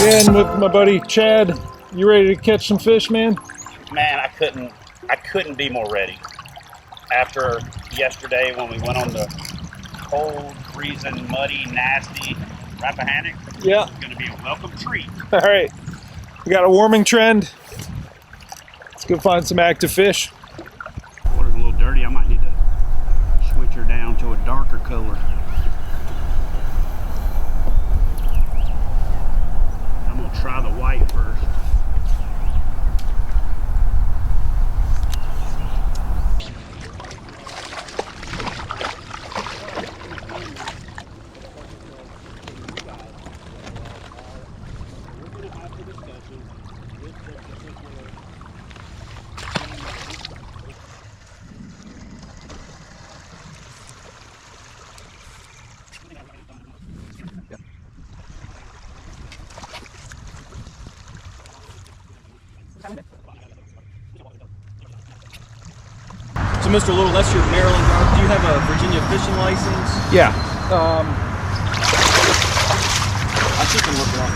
again with my buddy Chad. You ready to catch some fish, man? Man, I couldn't be more ready. After yesterday when we went on the cold, freezing, muddy, nasty Rappahannock, yeah, it's going to be a welcome treat. All right, we got a warming trend. Let's go find some active fish. Water's a little dirty. I might need to switch her down to a darker color. I'm going to try the white first. So, Mr. Little, that's your Maryland driver. Do you have a Virginia fishing license? Yeah. I think I can look it up.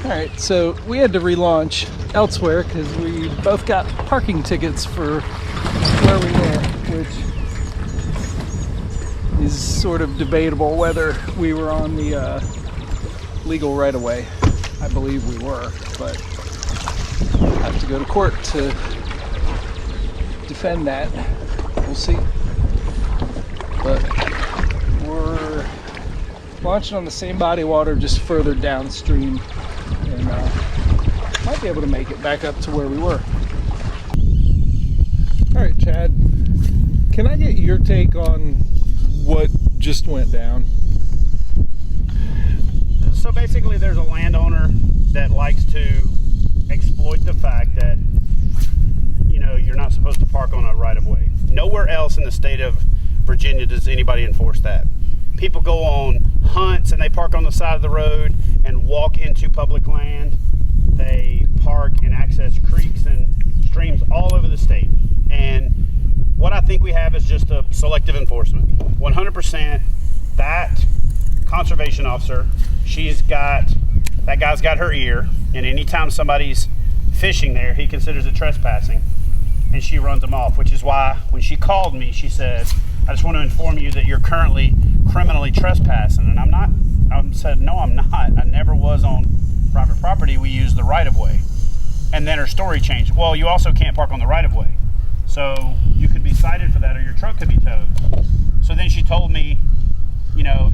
All right, so we had to relaunch elsewhere because we both got parking tickets for where we were, which is sort of debatable whether we were on the legal right of way. I believe we were, but I have to go to court to defend that. We'll see. But we're launching on the same body of water, just further downstream, and might be able to make it back up to where we were. All right, Chad, can I get your take on what just went down? So basically there's a landowner that likes to exploit the fact that, you know, you're not supposed to park on a right-of-way. Nowhere else in the state of Virginia does anybody enforce that. People go on hunts and they park on the side of the road and walk into public land. They park and access creeks and streams all over the state. And what I think we have is just a selective enforcement. 100% that conservation officer, that guy's got her ear, and anytime somebody's fishing there, he considers it trespassing, and she runs them off, which is why when she called me, she said, I just want to inform you that you're currently criminally trespassing. And I said, no, I'm not. I never was on private property. We use the right of way. And then her story changed. Well, you also can't park on the right of way. So you could be cited for that, or your truck could be towed. So then she told me, you know,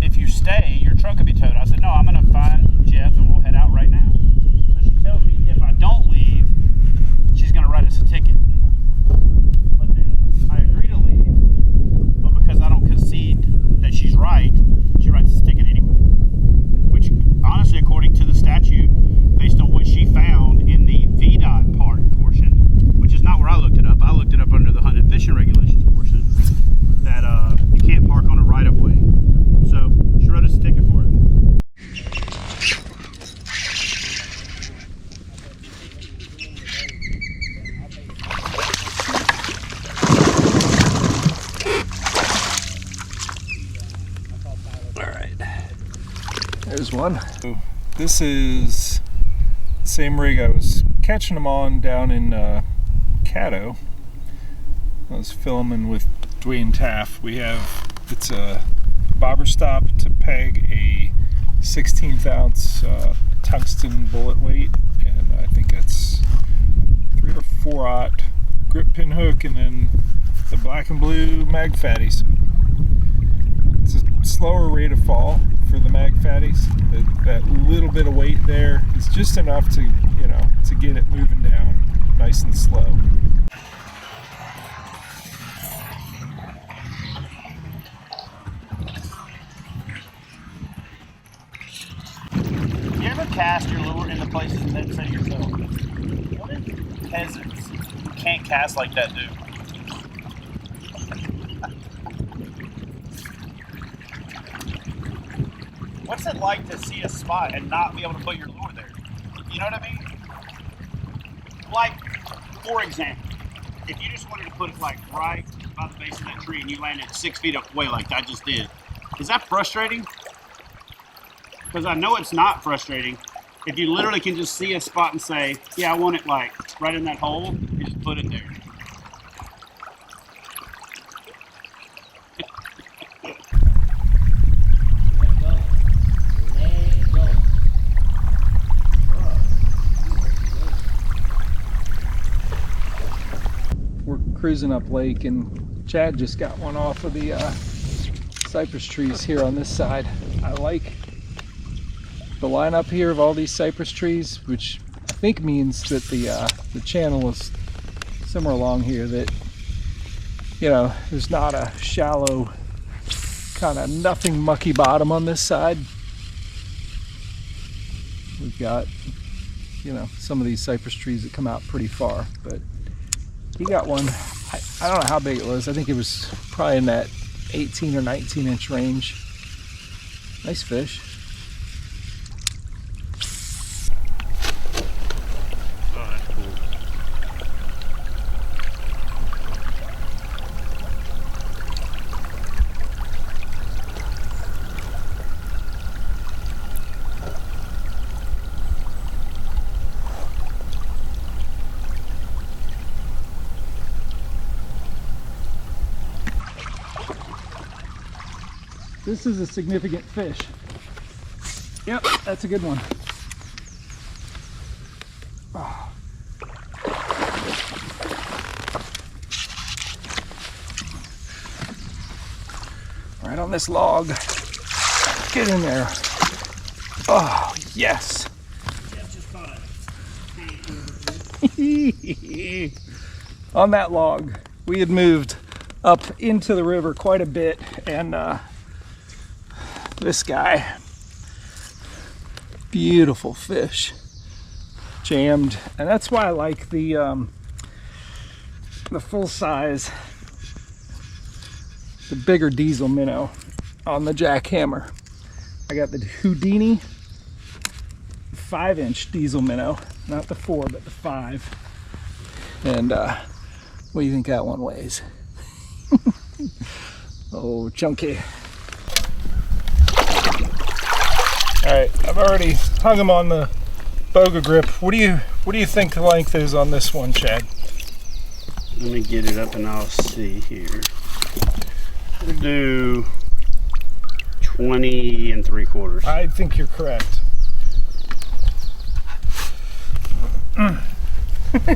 if you stay, your truck could be towed. I said, no, I'm going to find Jeff and we'll head out right now. So she tells me if I don't leave, she's going to write us a ticket. But then I agree to leave, but because I don't concede that she's right, she writes us a ticket anyway. Which, honestly, according to the statute, based on what she found in the VDOT portion, which is not where I looked it up. I looked it up under the hunting and fishing regulations portion, that you can't park on a right of way. So she wrote us a ticket for it. All right, there's one. This is the same rig I was catching them on down in Caddo. I was filming with Dwayne Taff. It's a bobber stop to peg a 16th ounce tungsten bullet weight, and I think it's 3 or 4/0 grip pin hook, and then the black and blue mag fatties. It's a slower rate of fall for the mag fatties. That little bit of weight there is just enough to, you know, to get it moving down nice and slow. You ever cast your lure into places and then say to yourself, what if peasants who can't cast like that do? What's it like to see a spot and not be able to put your lure there? You know what I mean? Like, for example, if you just wanted to put it like right by the base of that tree and you landed 6 feet away like I just did, is that frustrating? Because I know it's not frustrating. If you literally can just see a spot and say, yeah, I want it like right in that hole, you just put it there. We're cruising up lake and Chad just got one off of the cypress trees here on this side. I like the lineup here of all these cypress trees, which I think means that the channel is somewhere along here, that, you know, there's not a shallow kind of nothing mucky bottom on this side. We've got, you know, some of these cypress trees that come out pretty far, but he got one. I don't know how big it was. I think it was probably in that 18 or 19 inch range. Nice fish. Oh, that's cool. This is a significant fish. Yep, that's a good one. Oh. Right on this log. Get in there. Oh, yes. On that log, we had moved up into the river quite a bit, and this guy, beautiful fish, jammed. And that's why I like the full size, the bigger diesel minnow on the jackhammer. I got the Houdini 5-inch diesel minnow, not the 4 but the 5. And what do you think that one weighs? Oh, chunky. All right, I've already hung him on the boga grip. What do you think the length is on this one, Chad? Let me get it up and I'll see here. We'll do 20 3/4. I think you're correct.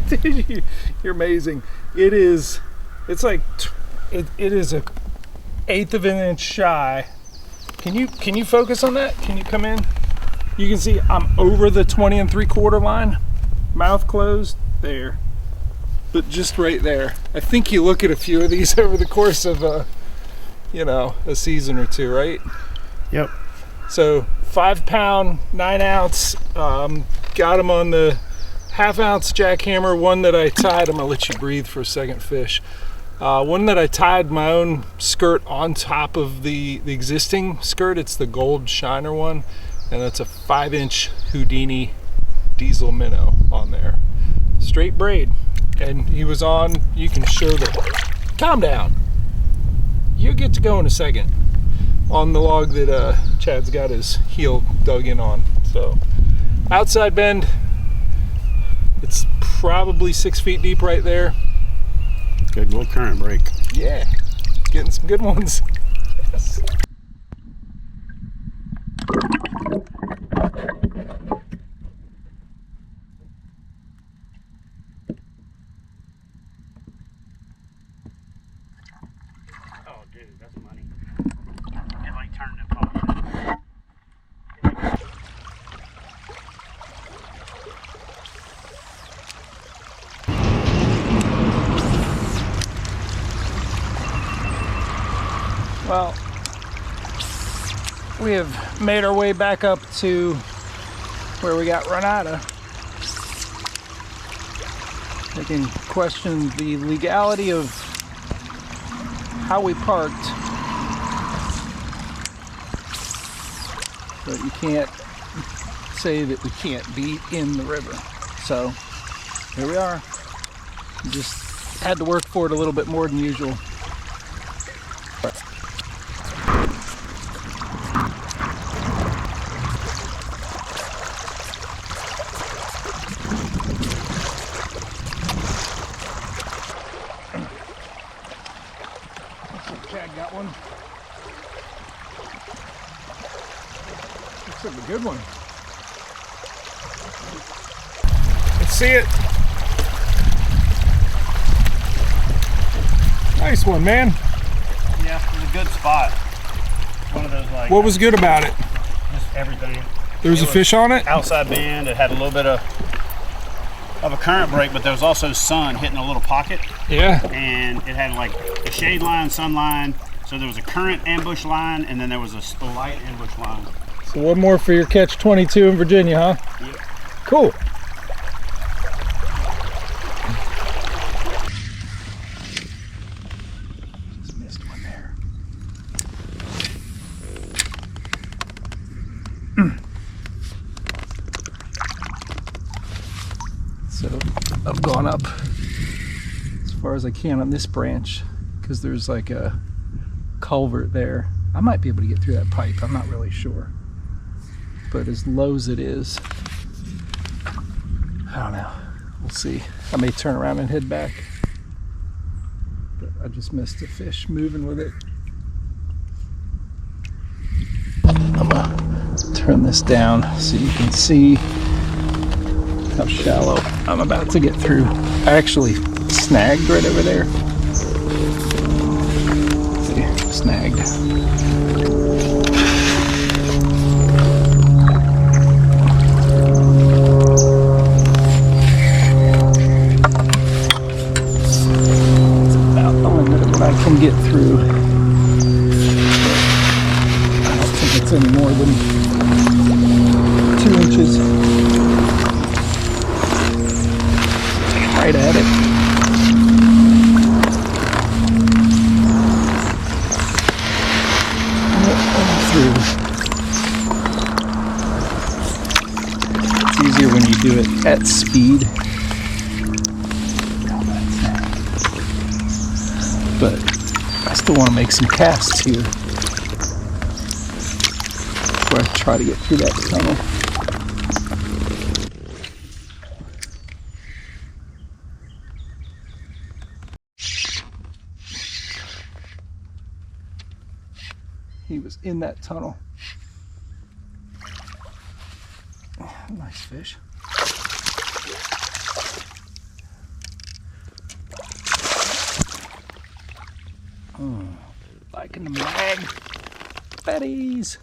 Dude, you're amazing. It is. It's like it is a 1/8 of an inch shy. Can you focus on that? Can you come in? You can see I'm over the 20 3/4 line. Mouth closed there, but just right there. I think you look at a few of these over the course of a season or two, right? Yep. So 5 pound, 9 ounce. Got him on the 1/2 ounce jackhammer. One that I tied. I'm gonna let you breathe for a second, fish. One that I tied my own skirt on top of the existing skirt. It's the gold shiner one, and that's a 5-inch Houdini diesel minnow on there. Straight braid, and he was on. You can show the. Calm down. You'll get to go in a second. On the log that Chad's got his heel dug in on. So outside bend. It's probably 6 feet deep right there. Good little current break. Yeah, getting some good ones. Yes. Oh, dude, that's money. It like turned and popped. Well, we have made our way back up to where we got run out of. I can question the legality of how we parked, but you can't say that we can't be in the river. So here we are, just Had to work for it a little bit more than usual. Chad got one. Looks like a good one. Let's see it. Nice one, man. Yeah, it was a good spot. One of those like. What was good about it? Just everything. There was a fish on it? Outside bend. It had a little bit of a current break, but there was also sun hitting a little pocket. Yeah. And it had like a shade line, sun line. So there was a current ambush line, and then there was a light ambush line. So one more for your catch 22 in Virginia, huh? Yep. Cool. Just missed one there. So I've gone up as far as I can on this branch because there's like a culvert there. I might be able to get through that pipe, I'm not really sure. But as low as it is, I don't know. We'll see. I may turn around and head back. But I just missed a fish moving with it. I'm gonna turn this down so you can see how shallow I'm about to get through. I actually snagged right over there. See, snagged. I can get through. I don't think it's any more than 2 inches. Right at it. Through. It's easier when you do it at speed. But I still want to make some casts here before I try to get through that tunnel. He was in that tunnel. Nice fish. Liking the mag fatties.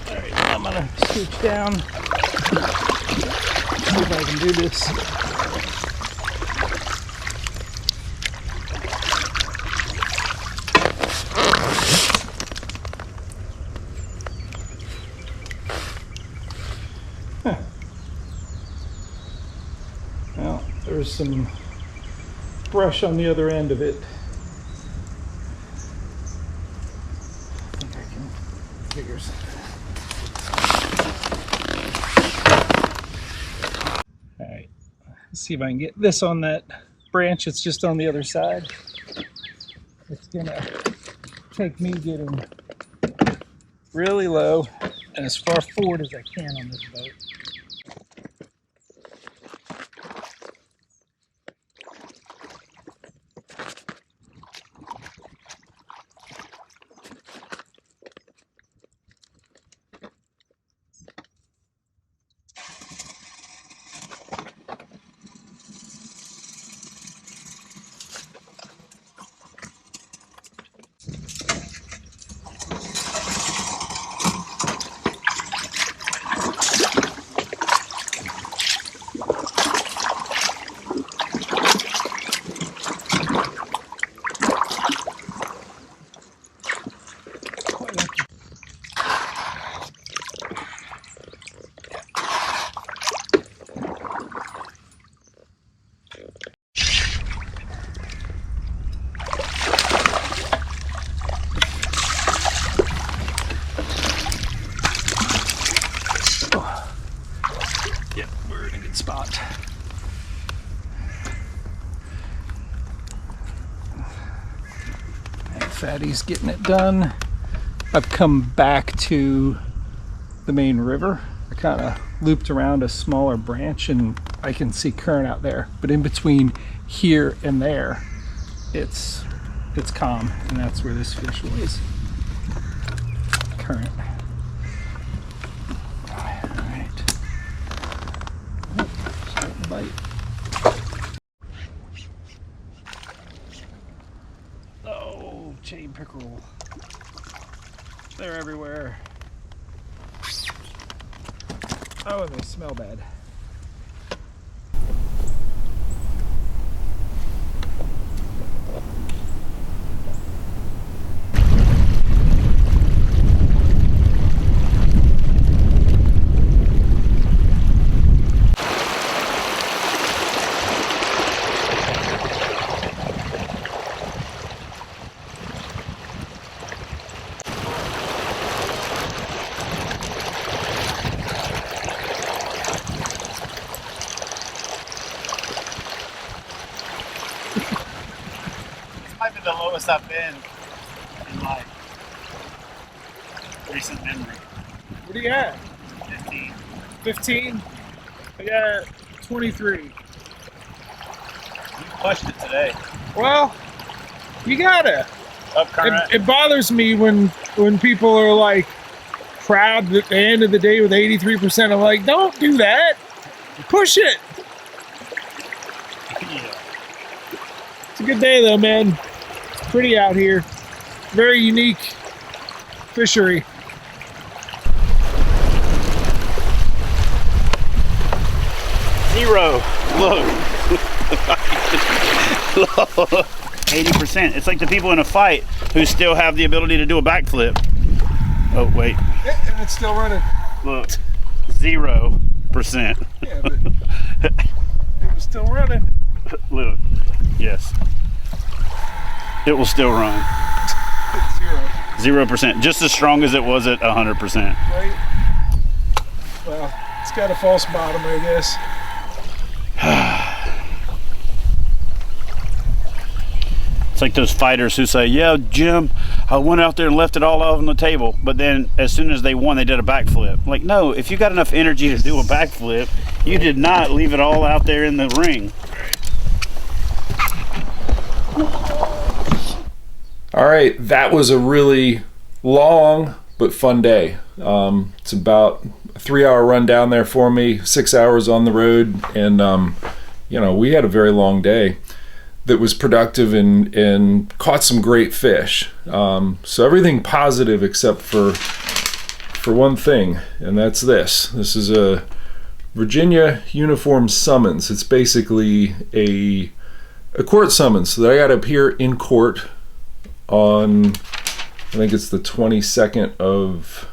Alright, I'm gonna scooch down. See if I can do this. Well, there's some brush on the other end of it. I think I can figure something. Alright, let's see if I can get this on that branch. It's just on the other side. It's gonna take me getting really low and as far forward as I can on this boat. Fatty's getting it done. I've come back to the main river. I kind of looped around a smaller branch and I can see current out there. But in between here and there, it's calm, and that's where this fish was. Current. All right. Starting to bite. Oh, chain pickerel. They're everywhere. Oh, and they smell bad. Might be the lowest I've been in my recent memory. What do you got? 15. 15? I got 23. You pushed it today. Well, you gotta. Up current. It bothers me when people are like proud at the end of the day with 83%. I'm like, don't do that. Push it. Yeah. It's a good day though, man. It's pretty out here. Very unique fishery. Zero. Look. 80%. It's like the people in a fight who still have the ability to do a backflip. Oh, wait. And it's still running. Look. 0%. Yeah, but it was still running. Look. Yes. It will still run. It's 0%. Just as strong as it was at 100%. right? Well, it's got a false bottom, I guess. It's like those fighters who say, yeah, Jim, I went out there and left it all out on the table, but then as soon as they won, they did a backflip. Like, no, if you got enough energy to do a backflip, you did not leave it all out there in the ring. All right, that was a really long but fun day. It's about a 3-hour run down there for me, 6 hours on the road, and you know, we had a very long day that was productive and caught some great fish. So everything positive except for one thing, and that's this. This is a Virginia uniform summons. It's basically a court summons that I got to appear in court on, I think it's the 22nd of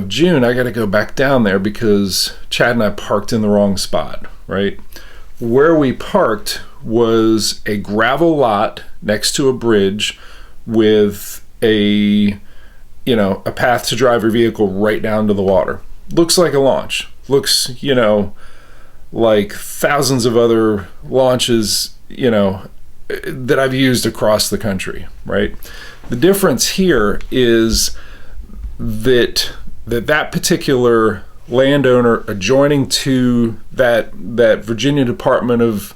June. I got to go back down there because Chad and I parked in the wrong spot, right? Where we parked was a gravel lot next to a bridge with a path to drive your vehicle right down to the water. Looks like a launch. Looks, like thousands of other launches, that I've used across the country, right? The difference here is that particular landowner adjoining to that Virginia Department of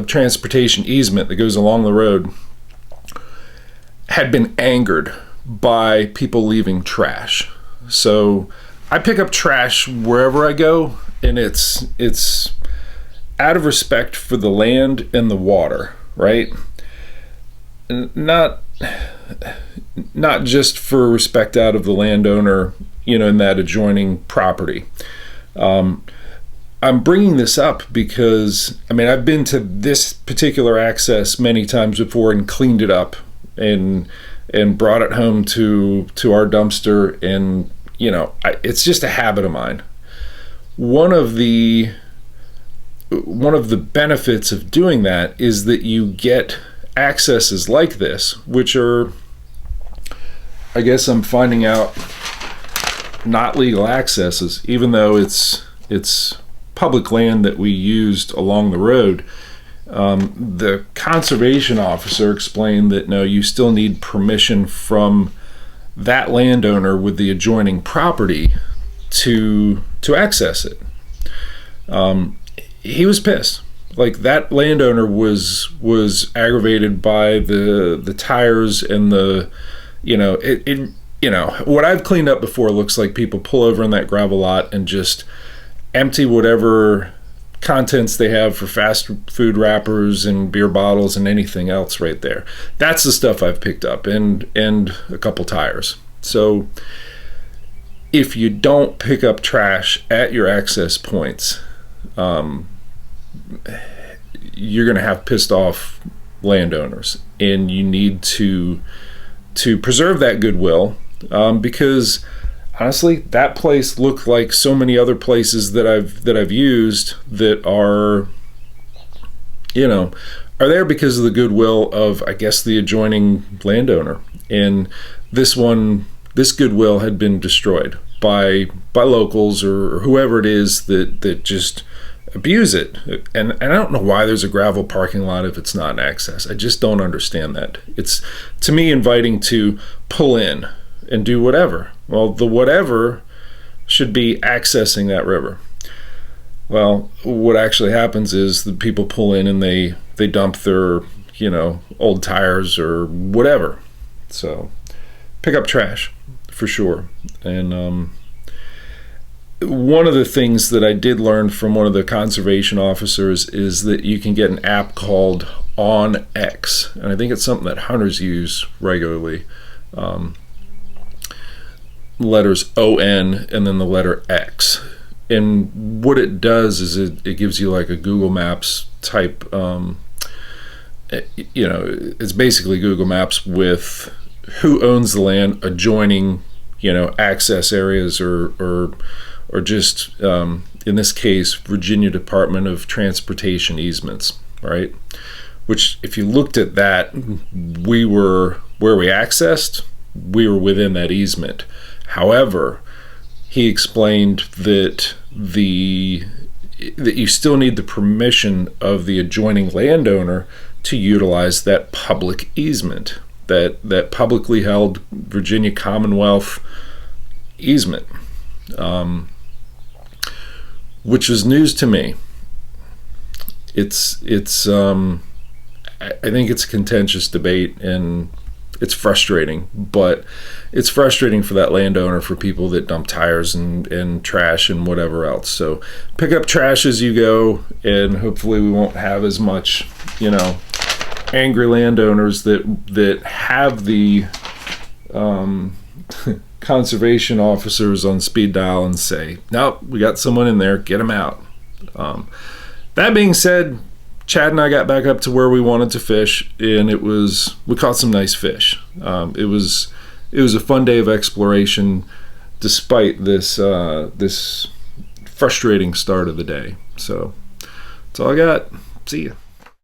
Transportation easement that goes along the road had been angered by people leaving trash. So I pick up trash wherever I go, and it's out of respect for the land and the water, right? Not just for respect out of the landowner, in that adjoining property. I'm bringing this up because, I've been to this particular access many times before and cleaned it up and brought it home to our dumpster, and it's just a habit of mine. One of the benefits of doing that is that you get accesses like this, which are, I guess I'm finding out, not legal accesses, even though it's public land that we used along the road. The conservation officer explained that no, you still need permission from that landowner with the adjoining property to access it. He was pissed. Like, that landowner was aggravated by the tires and the, what I've cleaned up before looks like people pull over in that gravel lot and just empty whatever contents they have for fast food wrappers and beer bottles and anything else right there. That's the stuff I've picked up, and a couple tires. So if you don't pick up trash at your access points, you're going to have pissed off landowners, and you need to preserve that goodwill, because honestly, that place looked like so many other places that I've used that are there because of the goodwill of, I guess, the adjoining landowner. And this goodwill had been destroyed by locals or whoever it is that just abuse it. And I don't know why there's a gravel parking lot if it's not an access. I just don't understand that. It's, to me, inviting to pull in and do whatever. Well, the whatever should be accessing that river. Well, what actually happens is the people pull in and they dump their, old tires or whatever. So pick up trash for sure. And one of the things that I did learn from one of the conservation officers is that you can get an app called On X, and I think it's something that hunters use regularly. Letters ON and then the letter X, and what it does is it gives you like a Google Maps type, it's basically Google Maps with who owns the land adjoining, access areas or just, in this case, Virginia Department of Transportation easements, right? Which, if you looked at that, we were, where we accessed, we were within that easement. However, he explained that you still need the permission of the adjoining landowner to utilize that public easement, that publicly held Virginia Commonwealth easement, which was news to me. It's I think it's a contentious debate, and it's frustrating, but it's frustrating for that landowner, for people that dump tires and trash and whatever else. So pick up trash as you go, and hopefully we won't have as much, angry landowners that have the conservation officers on speed dial and say, nope, we got someone in there, get them out. That being said, Chad and I got back up to where we wanted to fish, and we caught some nice fish. It was a fun day of exploration, despite this frustrating start of the day. So that's all I got. See ya.